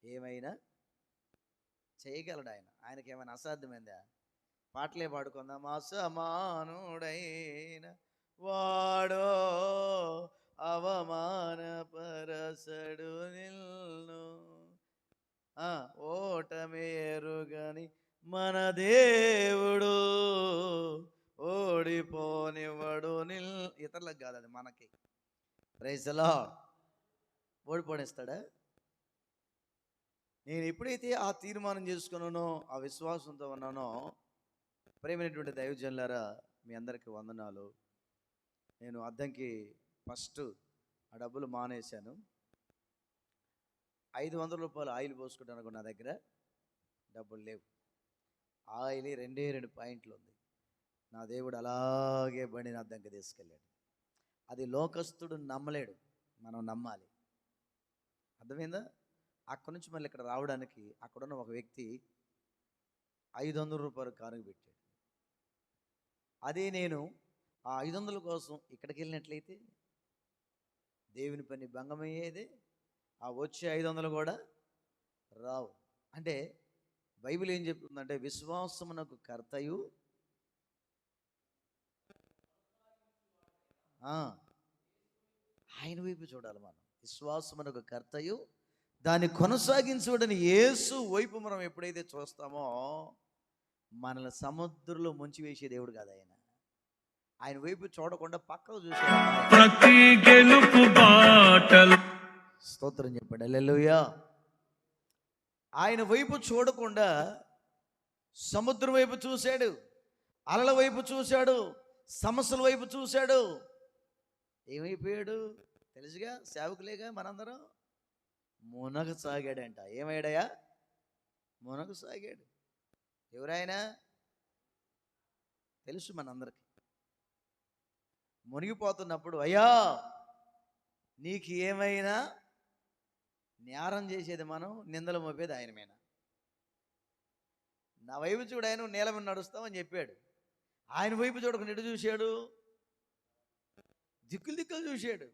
ఏమైనా చేయగలడు. ఆయనకి ఏమైనా అసాధ్యమైందా? పాటలే పాడుకుందాం. అసమానుడైన వాడో అవమానపరసడు నిన్ను, ఓటమి ఎరుగని మన దేవుడు ఓడిపోనివ్వడు ఇతరులకు కాదు, అది మనకి. Praise the Lord. ఓడిపోనిస్తాడా? నేను ఎప్పుడైతే ఆ తీర్మానం చేసుకున్నానో, ఆ విశ్వాసంతో ఉన్నానో, ప్రేమైనటువంటి దైవజనులారా, మీ అందరికీ వందనాలు. నేను అద్దంకి ఫస్ట్ ఆ డబ్బులు మానేశాను. 500 రూపాయలు ఆయిల్ పోసుకుంటాను, నా దగ్గర డబ్బులు లేవు. ఆయిల్ 2 పాయింట్లు ఉంది. నా దేవుడు అలాగే బండిని అద్దంకి తీసుకెళ్ళాడు. అది లోకస్తుడు నమ్మలేడు, మనం నమ్మాలి. అర్థమైందా? అక్కడి నుంచి మళ్ళీ ఇక్కడ రావడానికి అక్కడున్న ఒక వ్యక్తి 500 రూపాయలు కానుక పెట్టాడు. అదే నేను ఆ 500 కోసం ఇక్కడికి వెళ్ళినట్లయితే దేవుని పని భంగమయ్యేది. ఆ వచ్చే 500 కూడా రావు. అంటే బైబిల్ ఏం చెప్తుందంటే, విశ్వాసమునకు కర్తయు ఆయన వైపు చూడాలి మనం. విశ్వాసమునకు కర్తయు దాన్ని కొనసాగించుడని యేసు వైపు మనం ఎప్పుడైతే చూస్తామో, మనల్ని సముద్రంలో ముంచి వేసే దేవుడు కాదు ఆయన. ఆయన వైపు చూడకుండా పక్కకు చూసాడు. స్తోత్రం చెప్పండి, హల్లెలూయా. ఆయన వైపు చూడకుండా సముద్రం వైపు చూశాడు, అలల వైపు చూశాడు, సమస్యల వైపు చూశాడు. ఏమైపోయాడు తెలుసుగా? సేవకులేగా మనందరం. మునగసాగాడంట. ఏమయ్యాడయా? మునగసాగాడు. ఎవరైనా తెలుసు మనందరికి. మునిగిపోతున్నప్పుడు, అయ్యా నీకు ఏమైనా నేరం చేసేది మనం, నిందలు మోపేది ఆయన మీద. నా వైపు చూడు, ఆయన నేల మీద నడుస్తామని చెప్పాడు. ఆయన వైపు చూడకుండా ఎటు చూశాడు? దిక్కులు దిక్కులు చూశాడు.